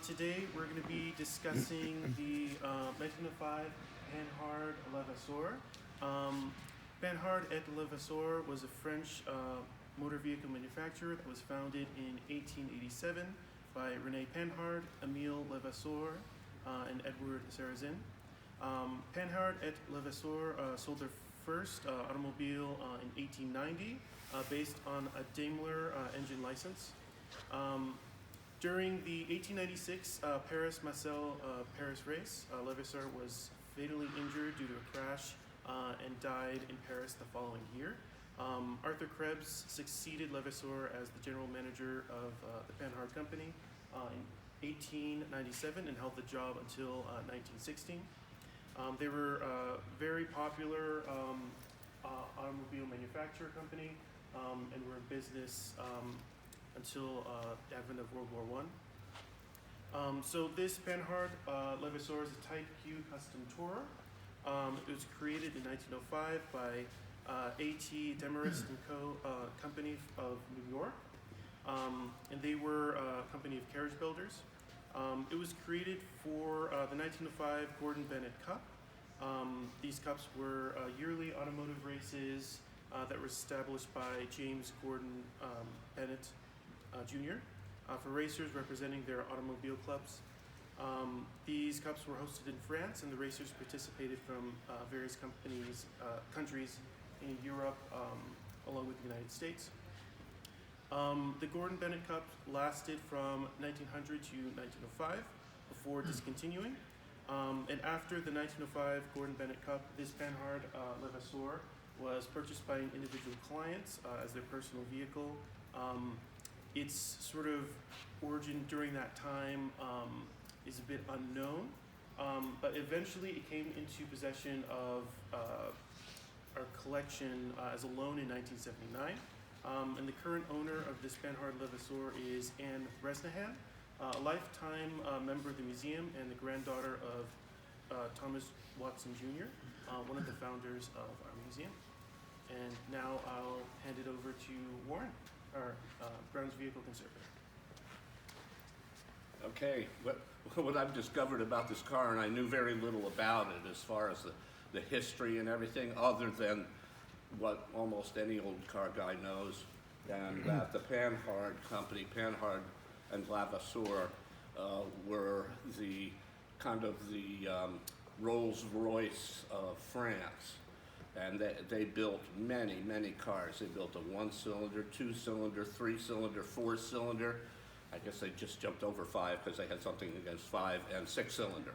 Today we're going to be discussing the 1905 Panhard Levassor. Panhard et Levassor was a French motor vehicle manufacturer that was founded in 1887 by René Panhard, Émile Levassor, and Edward Sarrazin. Panhard et Levassor sold their first automobile in 1890 based on a Daimler engine license. During the 1896 Paris race, Levassor was fatally injured due to a crash and died in Paris the following year. Arthur Krebs succeeded Levassor as the general manager of the Panhard Company in 1897 and held the job until 1916. They were a very popular automobile manufacturer company and were in business until the advent of World War I. So this Panhard Levassor is a Type Q custom tourer. It was created in 1905 by A.T. Demarest Co. Company of New York, and they were a company of carriage builders. It was created for the 1905 Gordon Bennett Cup. These cups were yearly automotive races that were established by James Gordon Bennett Jr. For racers representing their automobile clubs. These cups were hosted in France, and the racers participated from various countries in Europe, along with the United States. The Gordon Bennett Cup lasted from 1900 to 1905 before discontinuing. And after the 1905 Gordon Bennett Cup, this Panhard Levassor was purchased by an individual client as their personal vehicle. Its sort of origin during that time is a bit unknown, but eventually it came into possession of our collection as a loan in 1979. And the current owner of this Panhard Levassor is Anne Bresnahan, a lifetime member of the museum and the granddaughter of Thomas Watson Jr., one of the founders of our museum. And now I'll hand it over to Warren, our grounds vehicle conservator. Okay, what I've discovered about this car, and I knew very little about it as far as the history and everything, other than what almost any old car guy knows, and that the Panhard company, Panhard and Levassor, were the kind of the Rolls-Royce of France. And they built many, many cars. They built a 1-cylinder, 2-cylinder, 3-cylinder, 4-cylinder. I guess they just jumped over 5 because they had something against 5 and 6-cylinder.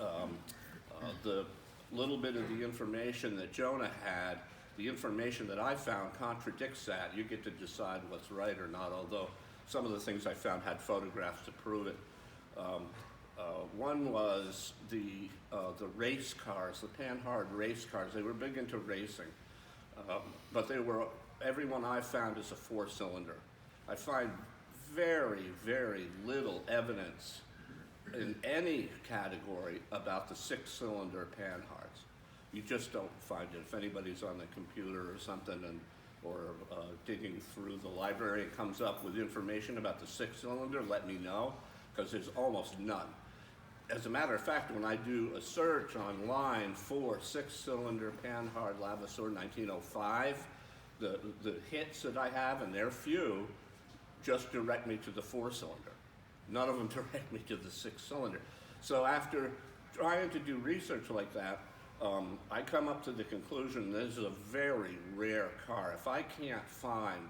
All right. The little bit of the information that Jonah had, the information that I found contradicts that. You get to decide what's right or not, although some of the things I found had photographs to prove it. One was the race cars, the Panhard race cars. They were big into racing, but every one I found is a 4-cylinder. I find very, very little evidence in any category about the 6-cylinder Panhards. You just don't find it. If anybody's on the computer or something or digging through the library and comes up with information about the 6-cylinder, let me know, because there's almost none. As a matter of fact, when I do a search online for 6-cylinder Panhard Levassor 1905, the hits that I have, and they're few, just direct me to the 4-cylinder. None of them direct me to the 6-cylinder. So after trying to do research like that, I come up to the conclusion this is a very rare car. If I can't find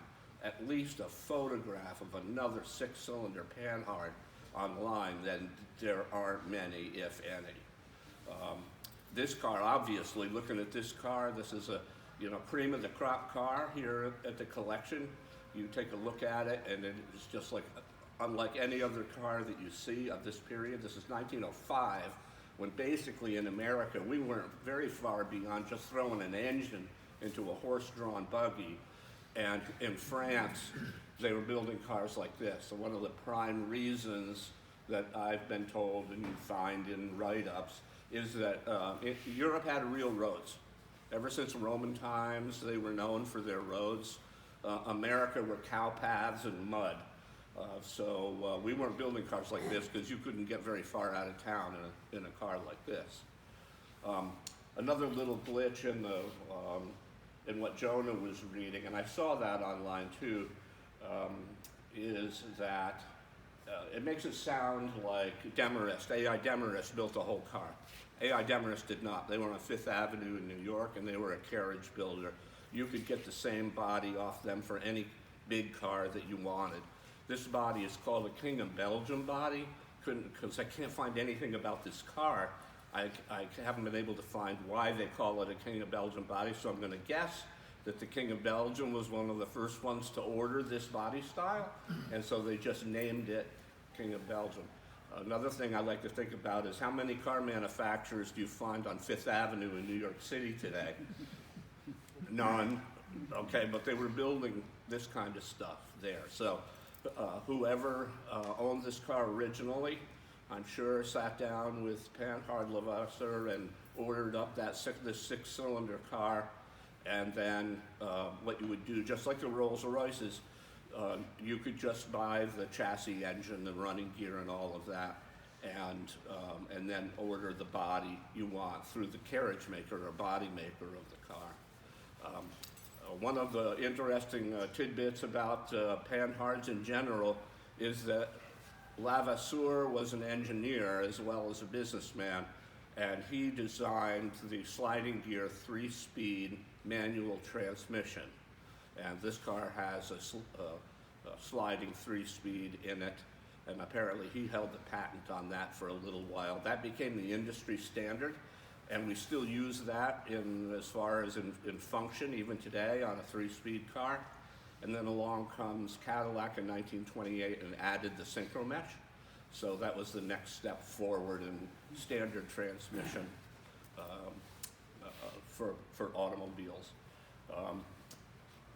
at least a photograph of another 6-cylinder Panhard online, then there aren't many, if any. This car, obviously, looking at this car, this is a cream of the crop car here at the collection. You take a look at it, and it's just like unlike any other car that you see of this period. This is 1905, when basically in America we weren't very far beyond just throwing an engine into a horse-drawn buggy, and in France they were building cars like this. So one of the prime reasons that I've been told, and you find in write-ups, is that Europe had real roads. Ever since Roman times, they were known for their roads. America were cow paths and mud. So we weren't building cars like this because you couldn't get very far out of town in a car like this. Another little glitch in what Jonah was reading, and I saw that online too, is that it makes it sound like Demarest, AI Demarest built a whole car. AI Demarest did not. They were on Fifth Avenue in New York, and they were a carriage builder. You could get the same body off them for any big car that you wanted. This body is called a King of Belgium body, because I can't find anything about this car. I haven't been able to find why they call it a King of Belgium body, so I'm going to guess that the King of Belgium was one of the first ones to order this body style, and so they just named it King of Belgium. Another thing I like to think about is how many car manufacturers do you find on Fifth Avenue in New York City today? None. Okay, but they were building this kind of stuff there. So whoever owned this car originally, I'm sure sat down with Panhard Levassor and ordered up this six-cylinder car, and then what you would do, just like the Rolls Royces, you could just buy the chassis engine, the running gear and all of that, and then order the body you want through the carriage maker or body maker of the car. One of the interesting tidbits about Panhards in general is that Levassor was an engineer as well as a businessman, and he designed the sliding gear 3-speed manual transmission. And this car has a sliding 3-speed in it, and apparently he held the patent on that for a little while. That became the industry standard, and we still use that as far as in function even today on a 3-speed car. And then along comes Cadillac in 1928 and added the synchro mesh. So that was the next step forward in standard transmission for automobiles.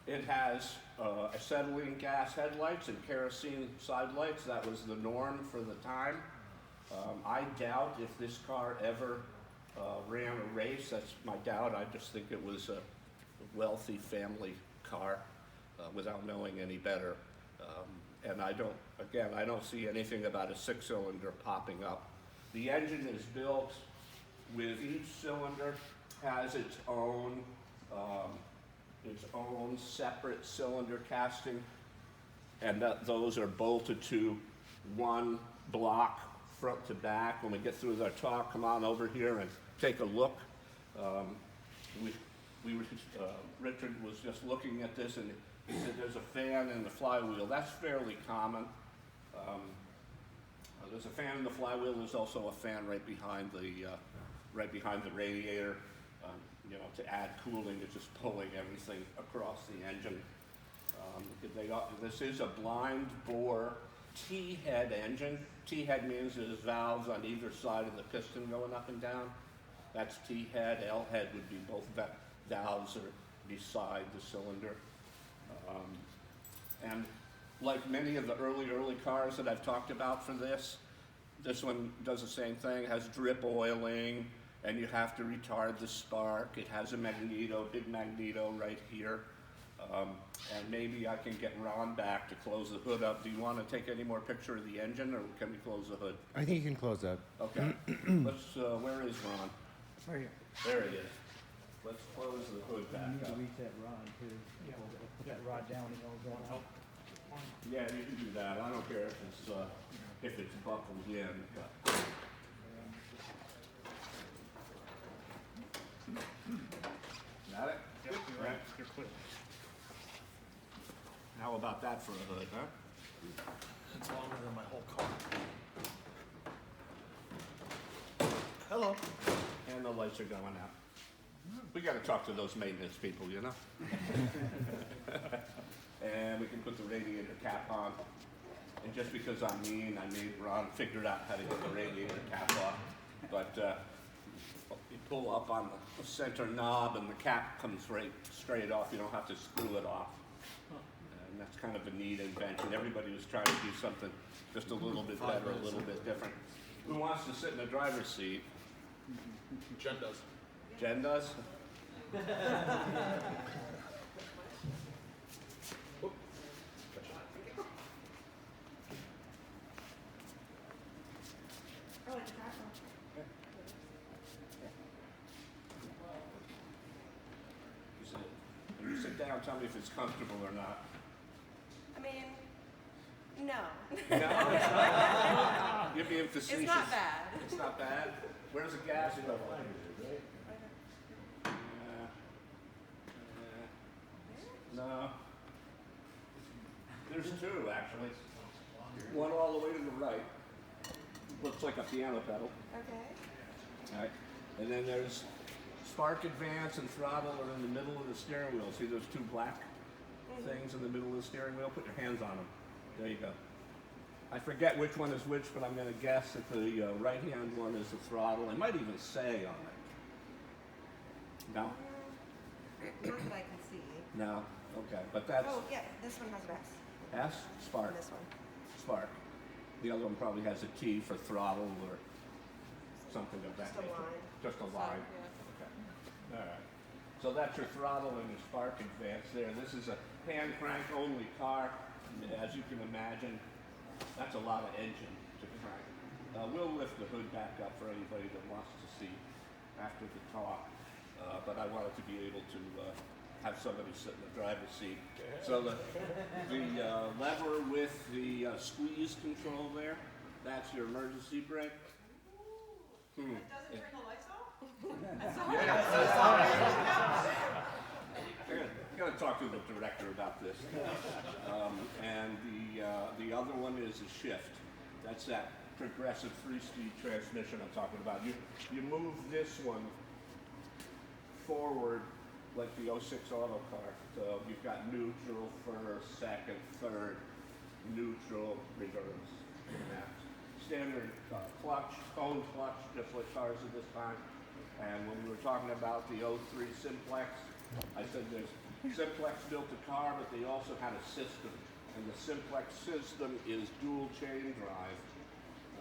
It has acetylene gas headlights and kerosene side lights. That was the norm for the time. I doubt if this car ever ran a race. That's my doubt. I just think it was a wealthy family car without knowing any better. And I don't see anything about a 6-cylinder popping up. The engine is built with each cylinder has its own separate cylinder casting, and those are bolted to one block front to back. When we get through our talk, come on over here and take a look. Richard was just looking at this, and he said there's a fan in the flywheel. That's fairly common. There's a fan in the flywheel. There's also a fan right behind the radiator. To add cooling, it's just pulling everything across the engine. This is a blind bore T-head engine. T-head means there's valves on either side of the piston going up and down. That's T-head. L-head would be both valves are beside the cylinder. And like many of the early cars that I've talked about for this one does the same thing. It has drip oiling, and you have to retard the spark. It has a big magneto right here. And maybe I can get Ron back to close the hood up. Do you want to take any more picture of the engine, or can we close the hood? I think you can close that. Okay. Where is Ron? Right here. There he is. Let's close the hood back You need to up. reach that rod too. Put that rod down and it'll go out. Yeah, you can do that. I don't care if it's buckled in. But. Got it? Yep, you're right. You're clear. How about that for a hood, huh? It's longer than my whole car. Hello. And the lights are going out. We got to talk to those maintenance people, you know? And we can put the radiator cap on. And just because I'm mean, I made Ron figured out how to get the radiator cap off. But you pull up on the center knob and the cap comes straight off. You don't have to screw it off. And that's kind of a neat invention. Everybody was trying to do something just a little bit better, a little bit different. Who wants to sit in the driver's seat? Jen does. Jen does? Oh, it's a car. When you sit down, tell me if it's comfortable or not. I mean, no. No? You're being facetious. It's not bad. It's not bad? Where's the gas level? No. There's two, actually. One all the way to the right. Looks like a piano pedal. Okay. All right. And then there's spark advance and throttle are in the middle of the steering wheel. See those two black things in the middle of the steering wheel? Put your hands on them. There you go. I forget which one is which, but I'm going to guess that the right-hand one is the throttle. It might even say on it. No? Not that I can see. No? Okay. But that's Oh, yeah, this one has an S. S? Spark. And this one. Spark. The other one probably has a T for throttle or something of that Just a nature. line. Just a line. Yeah. Okay. All right. So that's your throttle and your spark advance there. This is a hand crank only car. As you can imagine, that's a lot of engine to crank. We'll lift the hood back up for anybody that wants to see after the talk. But I wanted to be able to have somebody sit in the driver's seat. So the lever with the squeeze control there, that's your emergency brake. Does it turn the lights off? I'm going to talk to the director about this. And the other one is a shift. That's that progressive 3-speed transmission I'm talking about. You move this one forward like the 06 auto car. So you've got neutral, first, second, third, neutral, reverse. Standard clutch, tone clutch, just like cars of this time. And when we were talking about the 03 Simplex, I said Simplex built a car, but they also had a system. And the Simplex system is dual chain drive.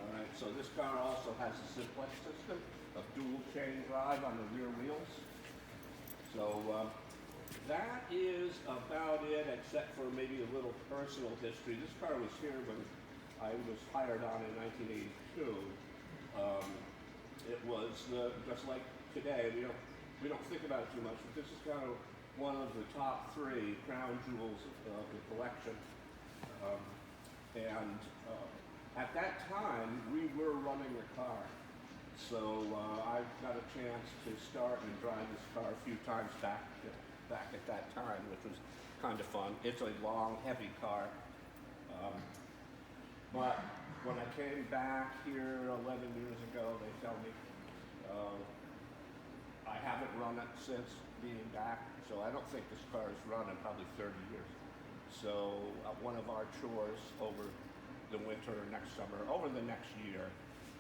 All right, so this car also has a Simplex system of dual chain drive on the rear wheels. So that is about it, except for maybe a little personal history. This car was here when I was hired on in 1982. It was just like today. We don't think about it too much, but this is kind of one of the top 3 crown jewels of the collection. At that time, we were running the car. So I got a chance to start and drive this car a few times back at that time, which was kind of fun. It's a long, heavy car. But when I came back here 11 years ago, they tell me I haven't run it since being back. So I don't think this car has run in probably 30 years. So one of our chores over the winter, next summer, over the next year,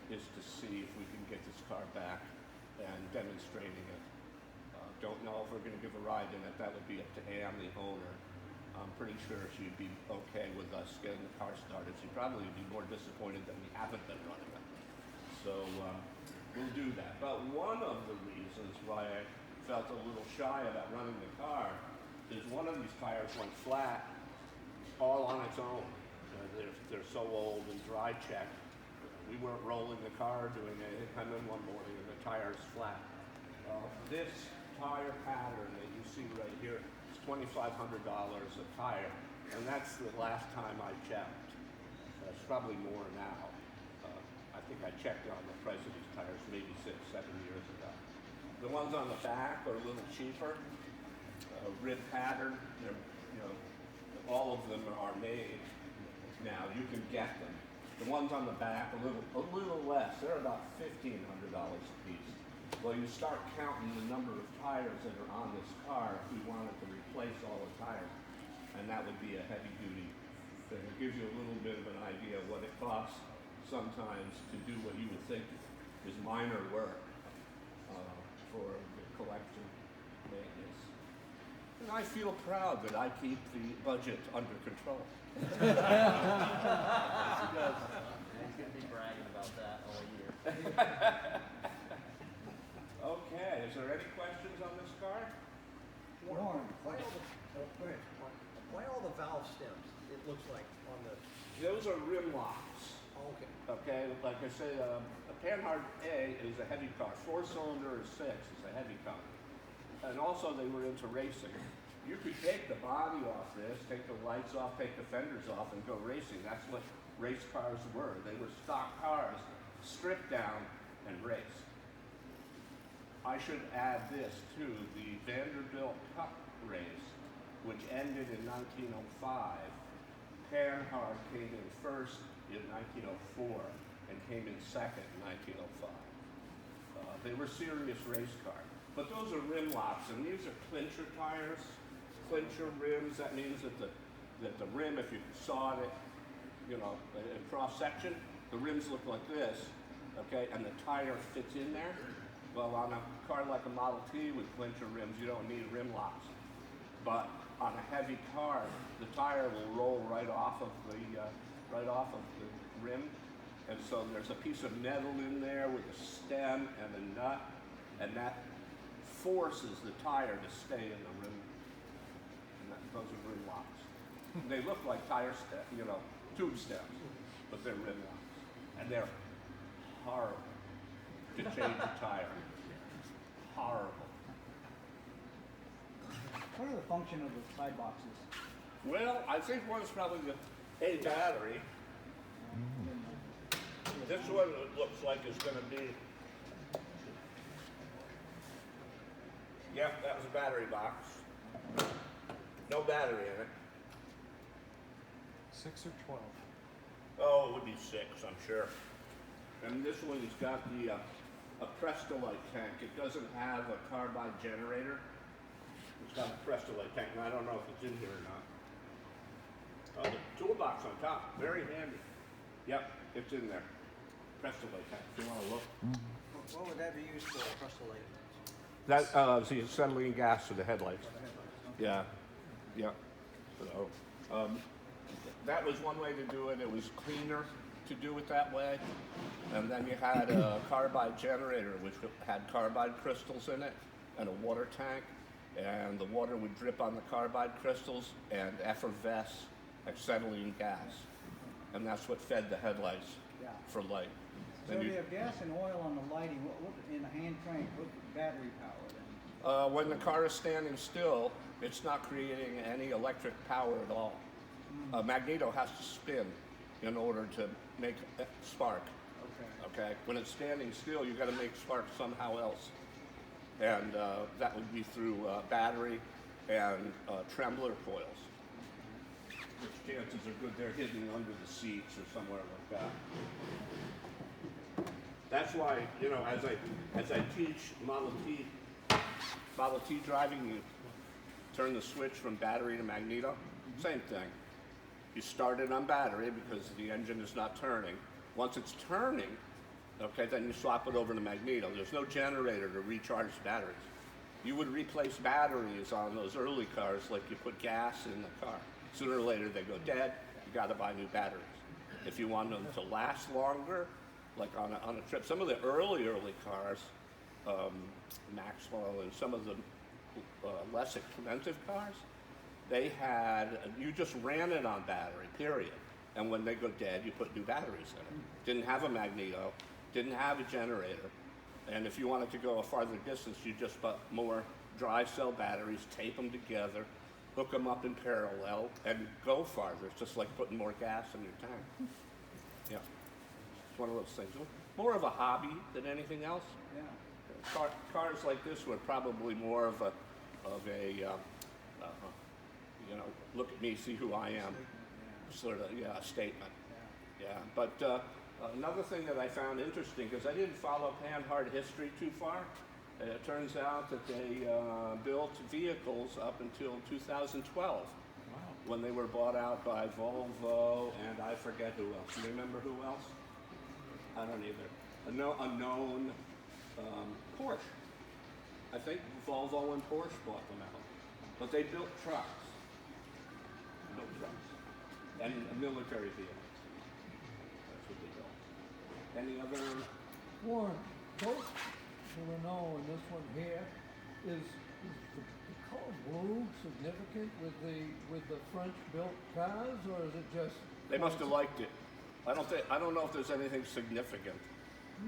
is to see if we can get this car back and demonstrating it. Don't know if we're going to give a ride in it. That would be up to Anne, the owner. I'm pretty sure she'd be okay with us getting the car started. She'd probably be more disappointed that we haven't been running it. So we'll do that. But one of the reasons why I felt a little shy about running the car is one of these tires went flat all on its own. They're so old and dry checked. We weren't rolling the car, doing anything. Come in one morning and the tire's flat. This tire pattern that you see right here is $2,500 a tire, and that's the last time I checked. It's probably more now. I think I checked on the price of these tires maybe 6, 7 years ago. The ones on the back are a little cheaper. Rib pattern, all of them are made now. You can get them. The ones on the back, a little less. They're about $1,500 a piece. Well, you start counting the number of tires that are on this car if we wanted to replace all the tires, and that would be a heavy-duty thing. It gives you a little bit of an idea of what it costs sometimes to do what you would think is minor work for the collection maintenance. And I feel proud that I keep the budget under control. He's going to be bragging about that all year. Okay, is there any questions on this car? Warren, Why all the valve stems, it looks like, on the, Those are rim locks. oh, okay. Okay, like I say, a Panhard A is a heavy car. 4-cylinder or 6 is a heavy car. And also they were into racing. You could take the body off this, take the lights off, take the fenders off, and go racing. That's what race cars were. They were stock cars, stripped down and raced. I should add this too, the Vanderbilt Cup race, which ended in 1905. Panhard came in first in 1904 and came in second in 1905. They were serious race cars. But those are rim locks, and these are clincher tires, clincher rims. That means that the rim, if you sawed it, you know, in cross section, the rims look like this, okay, and the tire fits in there. Well, on a car like a Model T with clincher rims, you don't need rim locks. But on a heavy car, the tire will roll right off of the rim, and so there's a piece of metal in there with a stem and a nut, and that forces the tire to stay in the rim. And those are rim locks. They look like tire stems, you know, tube stems, but they're rim locks, and they're horrible to change a tire. Horrible. What are the function of the side boxes? Well, I think one's probably the A battery. This one it looks like is going to be. Yep, that was a battery box. No battery in it. 6 or 12? Oh, it would be 6, I'm sure. And this one's got the a Prestolite tank. It doesn't have a carbide generator. It's got a Prestolite tank. Now, I don't know if it's in here or not. Oh, the toolbox on top, very handy. Yep, it's in there. Prestolite tank. If you want to look. What would that be used for, Prestolite? That the acetylene gas for the headlights. Yeah, yeah. So, that was one way to do it. It was cleaner to do it that way. And then you had a carbide generator, which had carbide crystals in it, and a water tank. And the water would drip on the carbide crystals and effervesce acetylene gas. And that's what fed the headlights for light. So And they have gas and oil on the lighting. What in the hand crank? What battery power then? When the car is standing still, it's not creating any electric power at all. A magneto has to spin in order to make a spark. Okay. When it's standing still, you've got to make spark somehow else, and that would be through battery and trembler coils. Which chances are good they're hidden under the seats or somewhere like that. That's why, you know, as I teach Model T driving, you turn the switch from battery to magneto. Same thing. You start it on battery because the engine is not turning. Once it's turning, okay, then you swap it over to magneto. There's no generator to recharge batteries. You would replace batteries on those early cars like you put gas in the car. Sooner or later they go dead, you gotta buy new batteries. If you want them to last longer, like on a trip, some of the early cars, Maxwell and some of the less expensive cars, they had, you just ran it on battery, period. And when they go dead, you put new batteries in it. Didn't have a magneto, didn't have a generator. And if you wanted to go a farther distance, you just bought more dry cell batteries, tape them together, hook them up in parallel, and go farther. It's just like putting more gas in your tank. Yeah, it's one of those things. More of a hobby than anything else. Yeah. Cars like this were probably more of a you know, look at me, see who I am, sort of, a statement. Yeah, but another thing that I found interesting, because I didn't follow Panhard history too far, it turns out that they built vehicles up until 2012, when they were bought out by Volvo and I forget who else. Do you remember who else? I don't either. A known Porsche. I think Volvo and Porsche bought them out. But they built trucks. And military vehicles. That's what they built. Any other? Warren, both Renault and this one here, is the color blue significant with the French built cars, or is it just? They must have liked it. I don't know if there's anything significant.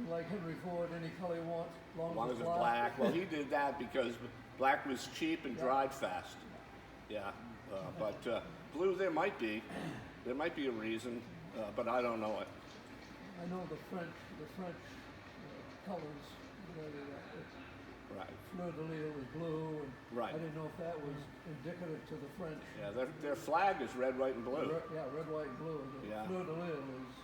Like Henry Ford, any color you want, As long as it's black. Well, he did that because black was cheap and dried fast. Yeah, but blue there might be a reason, but I don't know it. I know the French colors, Right. fleur de lis was blue, and Right. I didn't know if that was indicative to the French. Yeah, their flag is red, white, and blue. Red, white, and blue. The Yeah. fleur de lis is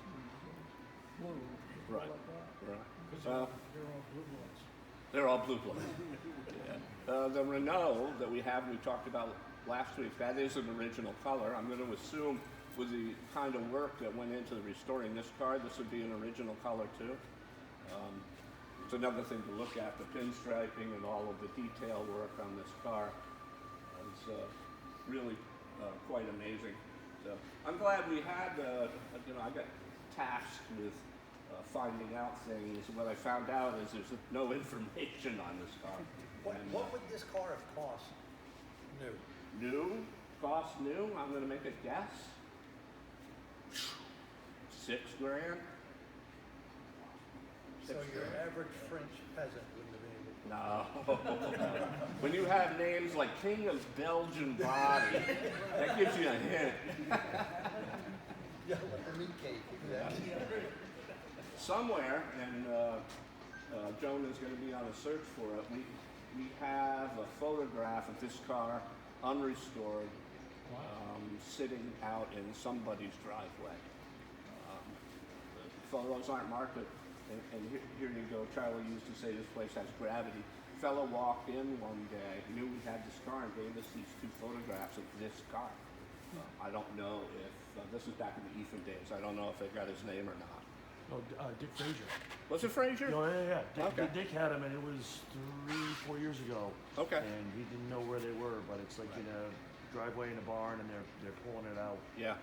blue. Right. Like that. Right. They're all blue ones. They're all blue bloods. Yeah. The Renault that we talked about last week, that is an original color. I'm going to assume with the kind of work that went into restoring this car, this would be an original color too. It's another thing to look at, the pinstriping and all of the detail work on this car. It's really quite amazing. So I'm glad we had, I got tasked with finding out things. What I found out is there's no information on this car. What would this car have cost new? New? Cost new? I'm going to make a guess. $6 grand? So your average French peasant wouldn't have been able to. No. When you have names like King of Belgian Body, that gives you a hint. Yeah, like a meat cake, exactly. Somewhere, and Jonah's going to be on a search for it, we have a photograph of this car, unrestored, sitting out in somebody's driveway. The photos aren't marked, and here you go. Charlie used to say this place has gravity. Fellow walked in one day, knew we had this car, and gave us these two photographs of this car. I don't know if, this is back in the Ethan days, I don't know if they got his name or not. No, Dick Frazier. Was it Frazier? No, yeah. Okay. Dick had him, and it was 3-4 years ago. Okay. And he didn't know where they were, but it's like in a driveway in a barn, and they're pulling it out. Yeah,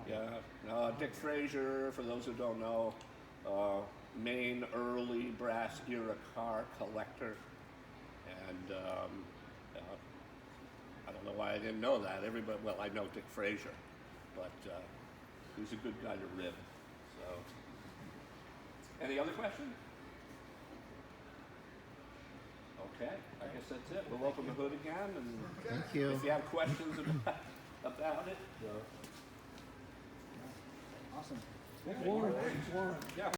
yeah. Dick Frazier, for those who don't know, Maine early brass era car collector, and I don't know why I didn't know that. Everybody, well, I know Dick Frazier, but he's a good guy to rib. So, any other questions? Okay, I guess that's it. We'll open the hood again, and Thank you. if you have questions about it. Awesome. Warren, Yeah.